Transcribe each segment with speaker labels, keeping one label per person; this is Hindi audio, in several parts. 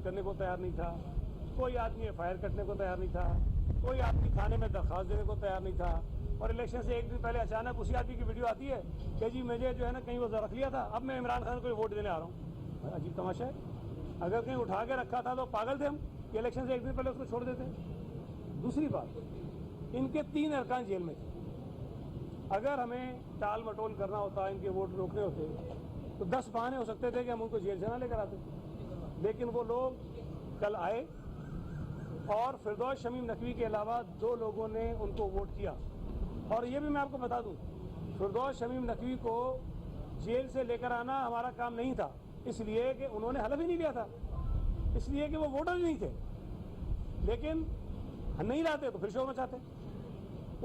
Speaker 1: करने को तैयार नहीं था, कोई आदमी एफआईआर कटने को तैयार नहीं था, कोई आदमी थाने में दरख्वास्त देने को तैयार नहीं था। और इलेक्शन से एक दिन पहले अचानक उसी आदमी की वीडियो आती है कि जी मुझे जो है ना कहीं वो रख लिया था, अब मैं इमरान खान को वोट देने आ रहा हूँ। अजीब तमाशा है। अगर कहीं उठा के रखा था तो पागल थे हम कि इलेक्शन से एक दिन पहले उसको छोड़ देते। दूसरी बात, इनके 3 अरकान जेल में थे। अगर हमें टाल मटोल करना होता, इनके वोट रोकने होते तो 10 बहाने हो सकते थे कि हम उनको जेल से ना लेकर आते। लेकिन वो लोग कल आए और फिरदौस शमीम नकवी के अलावा 2 लोगों ने उनको वोट किया। और ये भी मैं आपको बता दूं, फिरदौस शमीम नकवी को जेल से लेकर आना हमारा काम नहीं था, इसलिए कि उन्होंने हलफ ही नहीं दिया था, इसलिए कि वो वोटर ही नहीं थे। लेकिन नहीं लाते तो फिर शोर मचाते।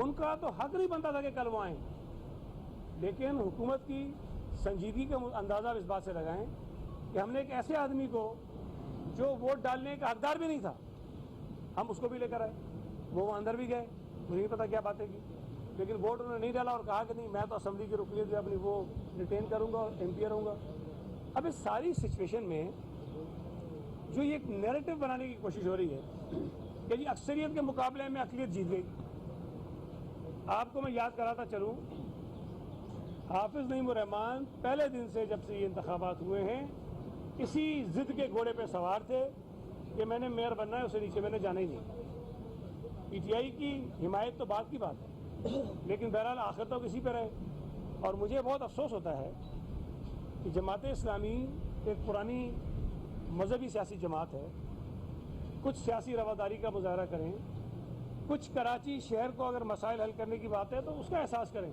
Speaker 1: उनका तो हक नहीं बनता था कि कल वो आए। लेकिन हुकूमत की संजीदगी का अंदाजा इस बात से लगाएं कि हमने एक ऐसे आदमी को जो वोट डालने का हकदार भी नहीं था, हम उसको भी लेकर आए। वो अंदर भी गए, मुझे नहीं पता क्या बातें की, लेकिन वोट उन्होंने नहीं डाला और कहा कि नहीं मैं तो असेंबली की रुकनीत जो अपनी वो रिटेन करूंगा और एमपी रहूंगा। अब इस सारी सिचुएशन में जो ये एक नैरेटिव बनाने की कोशिश हो रही है कि जी अक्सरियत के मुकाबले में अक़लियत जीत गई। आपको मैं याद कराता चलूं, हाफिज नईमुर्रहमान पहले दिन से जब से ये इंतखाबात हुए हैं इसी जिद के घोड़े पे सवार थे कि मैंने मेयर बनना है, उससे नीचे मैंने जाना ही नहीं। पीटीआई की हिमायत तो बात की बात है, लेकिन बहरहाल आखिर तो किसी पर रहे। और मुझे बहुत अफसोस होता है कि जमात इस्लामी एक पुरानी मजहबी सियासी जमात है। कुछ सियासी रवादारी का मुजाहरा करें, कुछ कराची शहर को अगर मसाइल हल करने की बात है तो उसका एहसास करें।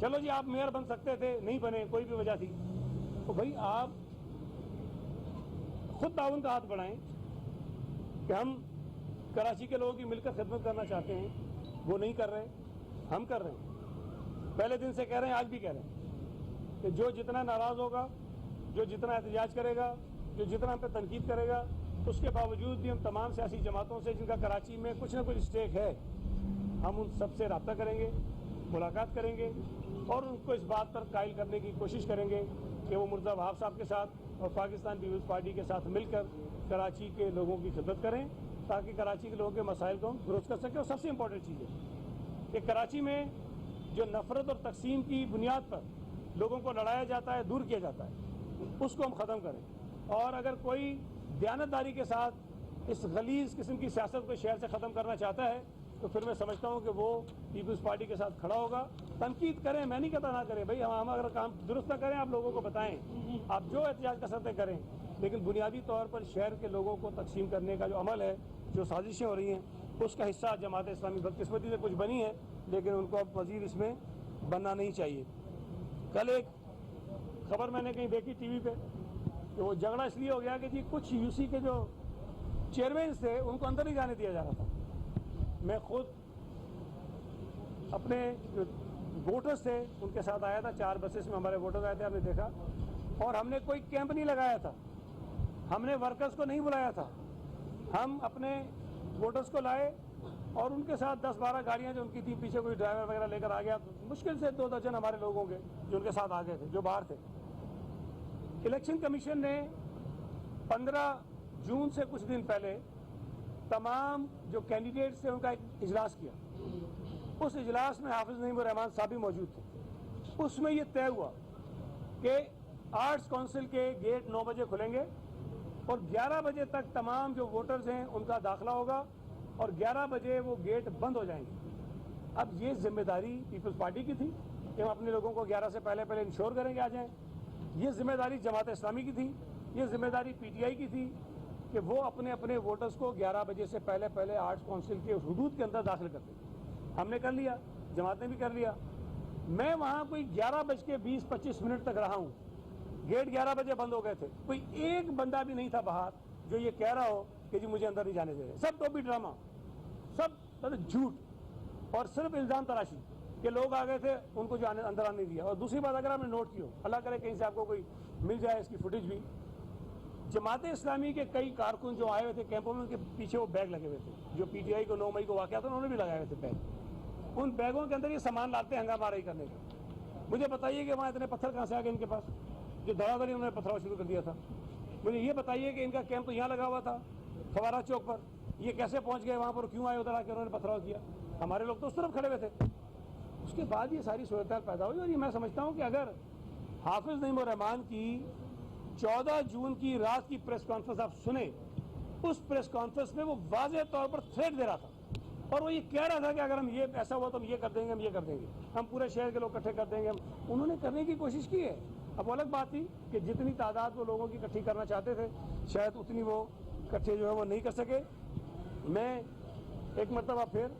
Speaker 1: चलो जी आप मेयर बन सकते थे, नहीं बने, कोई भी वजह थी, तो भाई आप खुद ताउन का हाथ बढ़ाएं कि हम कराची के लोगों की मिलकर खिदमत करना चाहते हैं। वो नहीं कर रहे, हम कर रहे हैं। पहले दिन से कह रहे हैं, आज भी कह रहे हैं कि जो जितना नाराज होगा, जो जितना एहतजाज करेगा, जो जितना हम पे तनकीद करेगा, उसके बावजूद भी हम तमाम सियासी जमातों से जिनका कराची में कुछ ना कुछ स्टेक है, हम उन सबसे रब्ता करेंगे, मुलाकात करेंगे और उनको इस बात पर कायल करने की कोशिश करेंगे कि वो मुर्तज़ा वहाब साहब के साथ और पाकिस्तान पीपल्स पार्टी के साथ मिलकर कराची के लोगों की खिदमत करें ताकि कराची के लोगों के मसाइल को हम दुरुस्त कर सकें। और सबसे इम्पोर्टेंट चीज़ है कि कराची में जो नफरत और तकसीम की बुनियाद पर लोगों को लड़ाया जाता है, दूर किया जाता है, उसको हम ख़त्म करें। और अगर कोई दयानतदारी के साथ इस गलीज किस्म की सियासत को शहर से ख़त्म करना चाहता है तो फिर मैं समझता हूँ कि वो पीपल्स पार्टी के साथ खड़ा होगा। तनकीद करें, मैं नहीं कहता ना करें, भाई हम अगर काम दुरुस्त ना करें आप लोगों को बताएं, आप जो एहतजाज कसरतें करें, लेकिन बुनियादी तौर पर शहर के लोगों को तकसीम करने का जो अमल है, जो साजिशें हो रही हैं, उसका हिस्सा जमात इस्लामी बदकिस्मती से कुछ बनी है, लेकिन उनको अब मज़ीद इसमें बनना नहीं चाहिए। कल एक खबर मैंने कहीं देखी टीवी पे कि वो झगड़ा इसलिए हो गया कि जी कुछ यूसी के जो चेयरमैन थे उनको अंदर नहीं जाने दिया जा रहा था। मैं खुद अपने जो वोटर्स थे उनके साथ आया था, 4 बसेस में हमारे वोटर्स आए थे, आपने देखा। और हमने कोई कैंप नहीं लगाया था, हमने वर्कर्स को नहीं बुलाया था, हम अपने वोटर्स को लाए और उनके साथ 10-12 गाड़ियां जो उनकी थी, पीछे कोई ड्राइवर वगैरह लेकर आ गया, तो मुश्किल से 2 दर्जन हमारे लोग होंगे जो उनके साथ आ गए थे, जो बाहर थे। इलेक्शन कमीशन ने 15 जून से कुछ दिन पहले तमाम जो कैंडिडेट्स थे उनका एक इजलास किया। उस इजलास में हाफिज नईमुर्रहमान साहब भी मौजूद थे। उसमें यह तय हुआ कि आर्ट्स काउंसिल के गेट 9 बजे खुलेंगे और 11 बजे तक तमाम जो वोटर्स हैं उनका दाखिला होगा और 11 बजे वो गेट बंद हो जाएंगे। अब ये जिम्मेदारी पीपल्स पार्टी की थी कि हम अपने लोगों को 11 से पहले इंश्योर करेंगे आ जाएं। ये जिम्मेदारी जमात इस्लामी की थी, ये जिम्मेदारी पीटीआई की थी कि वो अपने अपने वोटर्स को 11 बजे से पहले आर्ट्स काउंसिल के हुदूद के अंदर दाखिल करते। हमने कर लिया, जमात ने भी कर लिया। मैं वहाँ कोई 11:20-25 तक रहा हूँ, गेट 11 बजे बंद हो गए थे। कोई एक बंदा भी नहीं था बाहर जो ये कह रहा हो कि जी मुझे अंदर नहीं जाने दे रहे। सब तो भी ड्रामा, सब मतलब झूठ और सिर्फ इल्ज़ाम तराशी के लोग आ गए थे, उनको जो अंदर आने दिया। और दूसरी बात, अगर आपने नोट की हो, अल्लाह करे कहीं से आपको कोई मिल जाए इसकी फुटेज भी, जमात इस्लामी के कई कारकुन जो आए हुए थे कैंपों में, उनके पीछे वो बैग लगे हुए थे जो पीटीआई को 9 मई को वाक़या था, उन्होंने भी लगाए हुए थे बैग। उन बैगों के अंदर ये सामान लाते हैं हंगामाराई करने का। मुझे बताइए कि वहाँ इतने पत्थर कहाँ से आ गए इनके पास, जो धड़ाधड़ी उन्होंने पत्थर शुरू कर दिया था। मुझे ये बताइए कि इनका कैंप तो यहाँ लगा हुआ था फवारा चौक पर, ये कैसे पहुँच गए वहाँ पर, क्यों आए उधर आकर उन्होंने पथराव किया? हमारे लोग तो उस तरफ खड़े हुए थे। उसके बाद ये सारी सूरत पैदा हुई और ये मैं समझता हूँ कि अगर हाफिज नईम रहमान की 14 जून की रात की प्रेस कॉन्फ्रेंस आप सुने, उस प्रेस कॉन्फ्रेंस में वो वाज़ेह तौर पर थ्रेट दे रहा था और वो ये कह रहा था कि अगर हम ये ऐसा हुआ तो हम ये कर देंगे, हम ये कर देंगे, हम पूरे शहर के लोग इकट्ठे कर देंगे। हम उन्होंने करने की कोशिश की है। अब अलग बात थी कि जितनी तादाद वो लोगों की इकट्ठी करना चाहते थे शायद उतनी वो इकट्ठे जो है वो नहीं कर सके। मैं एक मरतबा फिर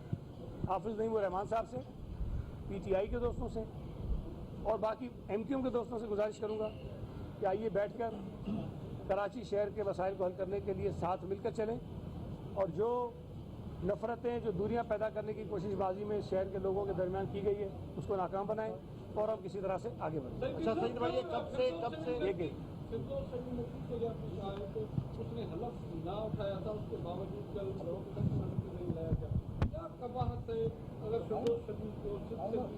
Speaker 1: हाफिज नईम रहमान साहब से, PTI के दोस्तों से और बाकी MQM के दोस्तों से गुजारिश करूँगा कि आइए बैठकर कराची शहर के मसाइल को हल करने के लिए साथ मिलकर चलें और जो नफ़रतें, जो दूरियां पैदा करने की कोशिश बाजी में शहर के लोगों के दरमियान की गई है उसको नाकाम बनाएं और हम किसी तरह से आगे बढ़ें।
Speaker 2: अच्छा सईद भाई, ये कब से
Speaker 1: एक
Speaker 3: उसने हलफ ना उठाया था, उसके बावजूद कल नहीं लाया गया? क्या कबाहत है अगर फिरदौस शरीफ को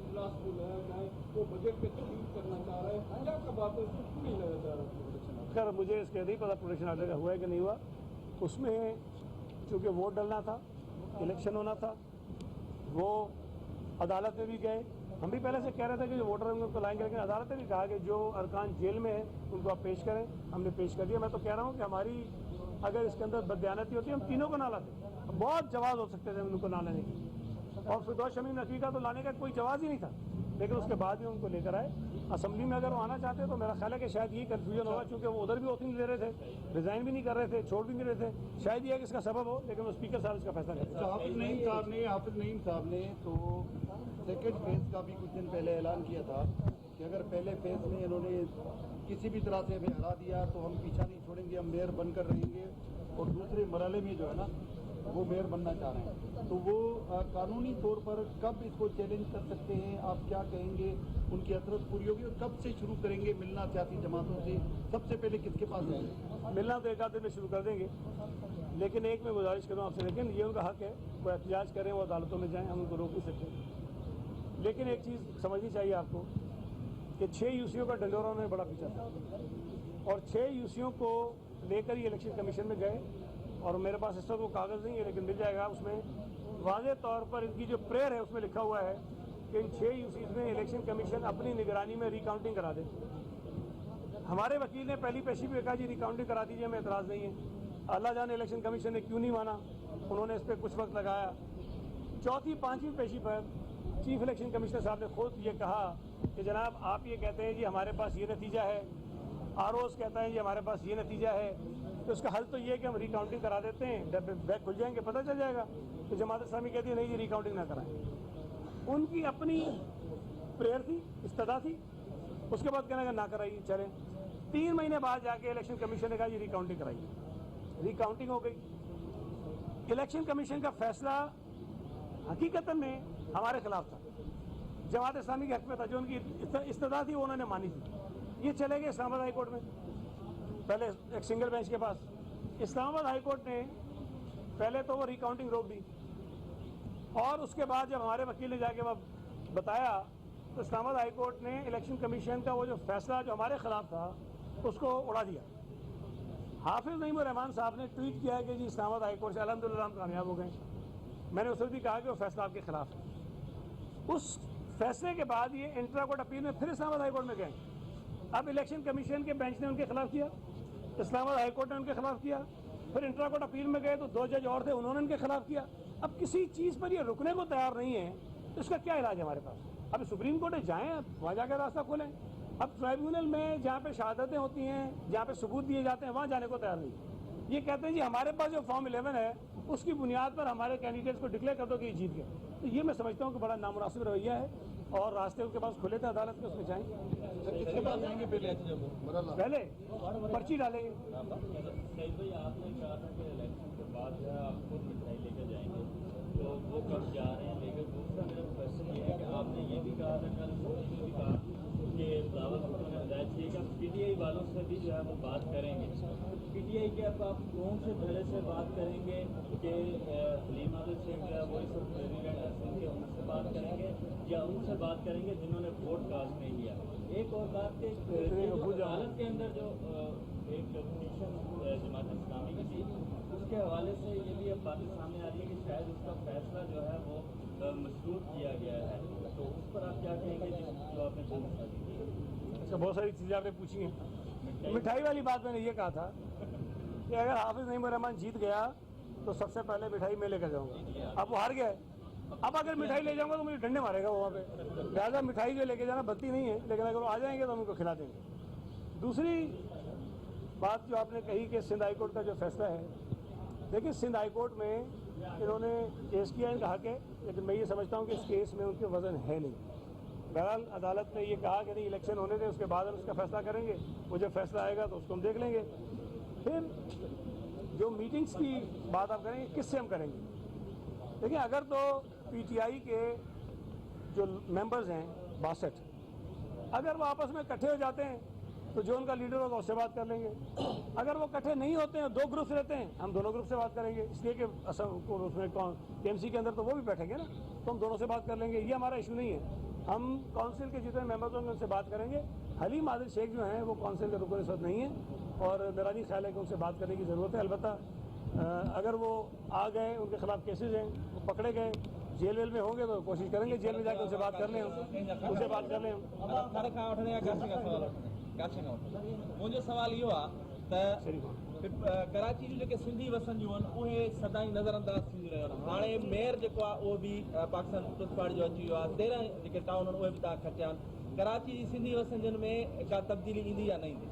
Speaker 3: इजलास को लाया जाए, वो बजट पे तब्दील करना चाह रहा है, क्या कबाहत है, उसको नहीं लाया जा रहा?
Speaker 1: खैर मुझे इसके नहीं पता प्रोटेक्शन आर्डर का हुआ है कि नहीं हुआ। उसमें चूँकि वोट डलना था, इलेक्शन होना था, वो अदालत में भी गए। हम भी पहले से कह रहे थे कि जो वोटर हैं उनको लाएंगे, लेकिन अदालत ने भी कहा कि जो अरकान जेल में है उनको आप पेश करें। हमने पेश कर दिया। मैं तो कह रहा हूँ कि हमारी अगर इसके अंदर बददियानती होती हम तीनों को ना लाते। बहुत जवाब हो सकते थे उनको ना लाने के, और फिरदौस शमीम नकवी का तो लाने का कोई जवाब ही नहीं था, लेकिन उसके बाद भी उनको लेकर आए। असम्बली में अगर वो आना चाहते तो मेरा ख्याल है कि शायद यही कन्फ्यूजन होगा, क्योंकि वो उधर भी वोट नहीं ले रहे थे, रिजाइन भी नहीं कर रहे थे, छोड़ भी नहीं रहे थे। शायद ये कि इसका सबब हो, लेकिन वो स्पीकर साहब इसका फैसला करें।
Speaker 2: हाफिज नईम साहब ने तो सेकेंड फेज का भी कुछ दिन पहले ऐलान किया था कि अगर पहले फेज में इन्होंने किसी भी तरह से हमें हरा दिया तो हम पीछा नहीं छोड़ेंगे, हम मेयर बनकर रहेंगे, और दूसरे मरहले में जो है ना वो मेयर बनना चाह रहे हैं। तो वो कानूनी तौर पर कब इसको चैलेंज कर सकते हैं, आप क्या कहेंगे? उनकी हसरत पूरी होगी और कब से शुरू करेंगे मिलना सियासी जमातों से? सबसे पहले किसके पास जाएंगे?
Speaker 1: मिलना तो एक आध दिन में शुरू कर देंगे, लेकिन एक मैं गुजारिश करूँ आपसे, लेकिन ये उनका हक है, वो एहतजाज करें, वो अदालतों में जाएँ, हम उनको रोक नहीं सकते। लेकिन एक चीज़ समझनी चाहिए आपको कि 6 यूसीओ का डंडोरा में बड़ा पीछा था और 6 यूसीओ को लेकर ये इलेक्शन कमीशन में गए, और मेरे पास इस वक्त वो कागज़ नहीं है लेकिन मिल जाएगा। उसमें वाज़ेह तौर पर इनकी जो प्रेयर है उसमें लिखा हुआ है कि इन 6 यूसीज में इलेक्शन कमीशन अपनी निगरानी में रिकाउंटिंग करा दे। हमारे वकील ने पहली पेशी पे कहा जी रिकाउंटिंग करा दीजिए, हमें एतराज़ नहीं है। अल्लाह जाने इलेक्शन कमीशन ने क्यों नहीं माना, उन्होंने इस पर कुछ वक्त लगाया। चौथी पाँचवीं पेशी पर चीफ इलेक्शन कमिश्नर साहब ने खुद ये कहा कि जनाब आप ये कहते हैं जी हमारे पास ये नतीजा है, ROs कहता है जी हमारे पास ये नतीजा है, तो इसका हल तो ये है कि हम रिकाउंटिंग करा देते हैं, बैग खुल जाएंगे, पता चल जाएगा। तो जमात इस्लामी कहती है नहीं जी रिकाउंटिंग ना कराएं। उनकी अपनी प्रेयर थी, इस्तदा थी, उसके बाद कहना ना कराइए चलें। 3 महीने बाद जाके इलेक्शन कमीशन ने कहा जी रिकाउंटिंग कराइए, रिकाउंटिंग हो गई। इलेक्शन कमीशन का फैसला हकीकत में हमारे खिलाफ था, जमात इस्लामी के हक में था। जो उनकी इस्तदा थी वो उन्होंने मानी थी। ये चले गए इस्लामाबाद हाई कोर्ट में, पहले एक सिंगल बेंच के पास। इस्लामाबाद हाई कोर्ट ने पहले तो वो रिकाउंटिंग रोक दी, और उसके बाद जब हमारे वकील ने जाके वह बताया तो इस्लामाबाद हाई कोर्ट ने इलेक्शन कमीशन का वो जो फैसला जो हमारे खिलाफ था उसको उड़ा दिया। हाफिज नईम रहमान साहब ने ट्वीट किया है कि जी इस्लामाबाद हाई कोर्ट से अल्हम्दुलिल्लाह हम कामयाब हो गए। मैंने उस वक्त भी कहा कि वो फैसला आपके खिलाफ है। उस फैसले के बाद ये इंट्रा कोर्ट अपील में फिर इस्लामाबाद हाई कोर्ट में गए। अब इलेक्शन कमीशन के बेंच ने उनके खिलाफ किया, इस्लामाबाद हाई कोर्ट ने उनके खिलाफ किया, फिर इंट्रा कोर्ट अपील में गए तो 2 जज और थे, उन्होंने उनके खिलाफ किया। अब किसी चीज़ पर ये रुकने को तैयार नहीं है, तो इसका क्या इलाज है हमारे पास? अब सुप्रीम कोर्ट जाएँ, वहाँ जाकर रास्ता खोलें। अब ट्राइब्यूनल में जहाँ पे शहादतें होती हैं, जहाँ पे सबूत दिए जाते हैं, वहाँ जाने को तैयार नहीं। ये कहते हैं जी हमारे पास जो फॉर्म 11 है उसकी बुनियाद पर हमारे कैंडिडेट्स को डिक्लेयर कर दो कि ये जीत गए। तो ये मैं समझता हूँ कि बड़ा नामुनासिब रवैया है, और रास्ते उनके पास खुले थे अदालत के, उसमें जाएंगे।
Speaker 2: किसके पास जाएंगे?
Speaker 1: पहले पर्ची डालेंगे।
Speaker 4: सईद भाई आपने कहा था कि इलेक्शन के बाद जो है आप खुद मिठाई लेकर जाएंगे, तो वो कब जा रहे हैं लेकर? दूसरा मेरा क्वेश्चन ये है कि आपने ये भी कहा था, कल मोदी ने भी कहा कि फ्लावर भुट्टो ने हिदायत की कि हम PTI वालों से भी जो है वो बात करेंगे। PTI के अब आप कौन से धड़े से बात करेंगे कि हलीम आदिल शेख जो है वो इस वक्त प्रेसिडेंट हैं, उनसे बात करेंगे, या उनसे बात करेंगे जिन्होंने वोट कास्ट नहीं किया। एक और बात कि अदालत के अंदर जो एक पिटीशन जमात इस्लामी की थी, उसके हवाले से ये भी अब बातें सामने आ रही है कि शायद उसका फैसला जो है वो मशरूत किया गया है, तो उस पर आप क्या कहेंगे जो आपने पूछा दी?
Speaker 1: अच्छा, बहुत सारी चीज़ें आपने पूछी हैं। मिठाई वाली बात मैंने ये कहा था कि अगर हाफिज नईम रहमान जीत गया तो सबसे पहले मिठाई मैं लेकर जाऊंगा। अब वो हार गया है, अब अगर मिठाई ले जाऊंगा तो मुझे डंडे मारेगा वहाँ पे, लिहाजा मिठाई जो लेके जाना बनती नहीं है, लेकिन अगर वो आ जाएंगे तो हम उनको खिला देंगे। दूसरी बात जो आपने कही कि सिंध हाई कोर्ट का जो फैसला है, देखिए सिंध हाई कोर्ट में इन्होंने केस किया इनका हक है, लेकिन मैं ये समझता हूँ कि इस केस में उनके वजन है नहीं। बहरहाल अदालत ने ये कहा कि नहीं इलेक्शन होने दें, उसके बाद हम उसका फैसला करेंगे, वो जब फैसला आएगा तो उसको हम देख लेंगे। फिर जो मीटिंग्स की बात आप करेंगे, किससे हम करेंगे? देखिए अगर तो पीटीआई के जो मेंबर्स हैं 62, अगर वो आपस में इकट्ठे हो जाते हैं तो जो उनका लीडर होगा उससे बात कर लेंगे। अगर वो इकट्ठे नहीं होते हैं, दो ग्रुप्स रहते हैं, हम दोनों ग्रुप से बात करेंगे, इसलिए कि उसमें टीएमसी के अंदर तो वो भी बैठेंगे ना, तो हम दोनों से बात कर लेंगे। ये हमारा इशू नहीं है। हम काउंसिल के जितने मेंबर्स होंगे उनसे बात करेंगे। हलीम आदिल शेख जो हैं वो काउंसिल के रुकन इस वक्त नहीं है और मेरा नहीं ख्याल है कि उनसे बात करने की ज़रूरत है। अलबत्ता अगर वो आ गए, उनके खिलाफ केसेज हैं, वो पकड़े गए, जेल वेल में होंगे तो कोशिश करेंगे जेल में जाकर उनसे बात कर लें, उनसे बात कर लें।
Speaker 5: मुंहिंजो सवाल इहो आहे त कराची जूं जेके सिंधी वसंदियूं आहिनि उहे सदाईं नज़रअंदाज थींदियूं रहियूं आहिनि। हाणे मेयर जेको आहे उहो बि पाकिस्तान पीपल्स पार्टी जो अची वियो आहे। 13 जेके टाउन आहिनि उहे बि तव्हां खटिया आहिनि। कराची जी सिंधी वसंदियुनि में का तब्दीली ईंदी या न ईंदी?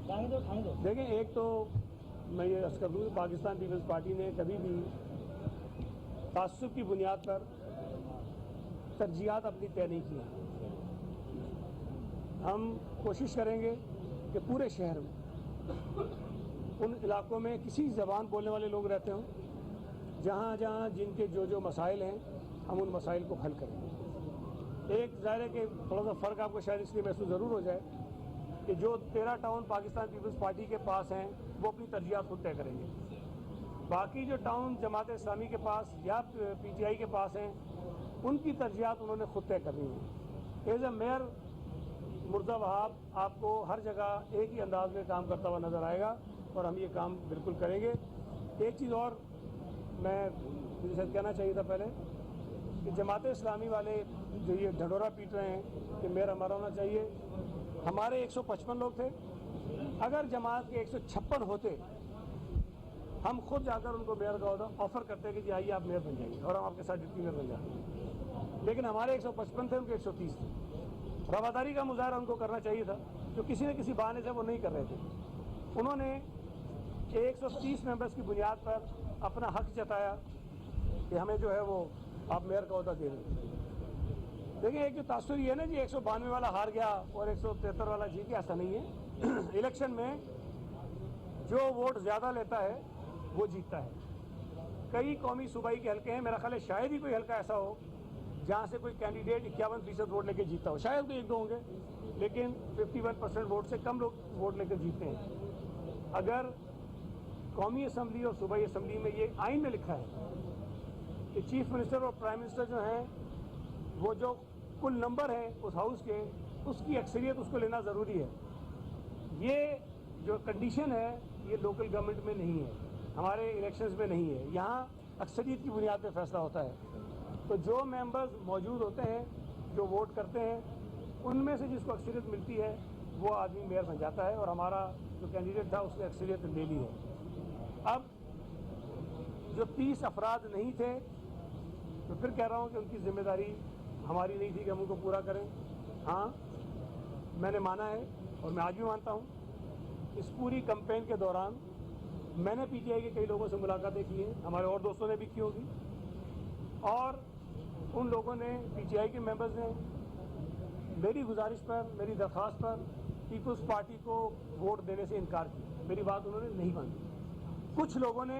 Speaker 1: देखें, एक तो मैं ये अर्ज़ कर दूँ, पाकिस्तान पीपल्स पार्टी ने कभी भी तासुब की बुनियाद पर तरजीहात अपनी तय नहीं की। हम कोशिश करेंगे कि पूरे शहर में उन इलाकों में किसी ज़बान बोलने वाले लोग रहते हों, जहाँ जहाँ जिनके जो मसाइल हैं हम उन मसाइल को हल करेंगे। एक ज़ाहिर है कि थोड़ा सा फ़र्क आपको शायद इसलिए महसूस ज़रूर हो जाए कि जो 13 टाउन पाकिस्तान पीपल्स पार्टी के पास हैं वो अपनी तरजीहात खुद तय करेंगे। बाकी जो टाउन जमात इस्लामी के पास या पीटीआई के पास हैं उनकी तरजीहात उन्होंने खुद तय करनी है। As a mayor Murtaza Wahab आपको हर जगह एक ही अंदाज में काम करता हुआ नज़र आएगा और हम ये काम बिल्कुल करेंगे। एक चीज़ और मैं मुझे शायद कहना चाहिए था पहले कि जमात इस्लामी वाले जो ये ढंढोरा पीट रहे हैं कि मेयर हमारा होना चाहिए, हमारे 155 लोग थे। अगर जमात के 156 होते हम खुद जाकर उनको मेयर का ऑफ़र करते कि जी आइए आप मेयर बन जाइए और हम आपके साथ डिप्टी मेयर बन जाएंगे। लेकिन हमारे 155 थे, उनके 130 थे। रवादारी का मुजाहरा उनको करना चाहिए था, जो किसी न किसी बहाने से वो नहीं कर रहे थे। उन्होंने 130 मेंबर्स की बुनियाद पर अपना हक जताया कि हमें जो है वो आप मेयर का अहदा दे दें। देखिए एक जो तासुर ये है ना जी 192 वाला हार गया और 173 वाला जीत गया, ऐसा नहीं है। इलेक्शन में जो वोट ज़्यादा लेता है वो जीतता है। कई कौमी सूबाई के हल्के हैं, मेरा ख्याल है शायद ही कोई हल्का ऐसा हो जहाँ से कोई कैंडिडेट 51% वोट लेकर जीतता हो। शायद कोई 1-2 होंगे, लेकिन 51% वोट से कम लोग वोट लेकर जीतते हैं। अगर कौमी असम्बली और सूबाई असम्बली में ये आइन में लिखा है कि चीफ मिनिस्टर और प्राइम मिनिस्टर जो हैं वो जो कुल नंबर है उस हाउस के उसकी अक्सरियत उसको लेना ज़रूरी है। ये जो कंडीशन है ये लोकल गवर्नमेंट में नहीं है, हमारे इलेक्शंस में नहीं है। यहाँ अक्सरियत की बुनियाद पर फैसला होता है। तो जो मेंबर्स मौजूद होते हैं, जो वोट करते हैं, उनमें से जिसको अक्सरियत मिलती है वो आदमी मेयर बन जाता है और हमारा जो कैंडिडेट था उसने अक्सरियत ले ली है। अब जो 30 अफराद नहीं थे तो फिर कह रहा हूँ कि उनकी जिम्मेदारी हमारी नहीं थी कि हम उनको पूरा करें। हाँ, मैंने माना है और मैं आज भी मानता हूँ इस पूरी कैंपेन के दौरान मैंने पीटीआई के कई लोगों से मुलाकातें की हैं, हमारे और दोस्तों ने भी की होगी, और उन लोगों ने पीटीआई के मेंबर्स ने मेरी गुजारिश पर, मेरी दरख्वास्त पर पीपल्स पार्टी को वोट देने से इनकार किया। मेरी बात उन्होंने नहीं मानी। कुछ लोगों ने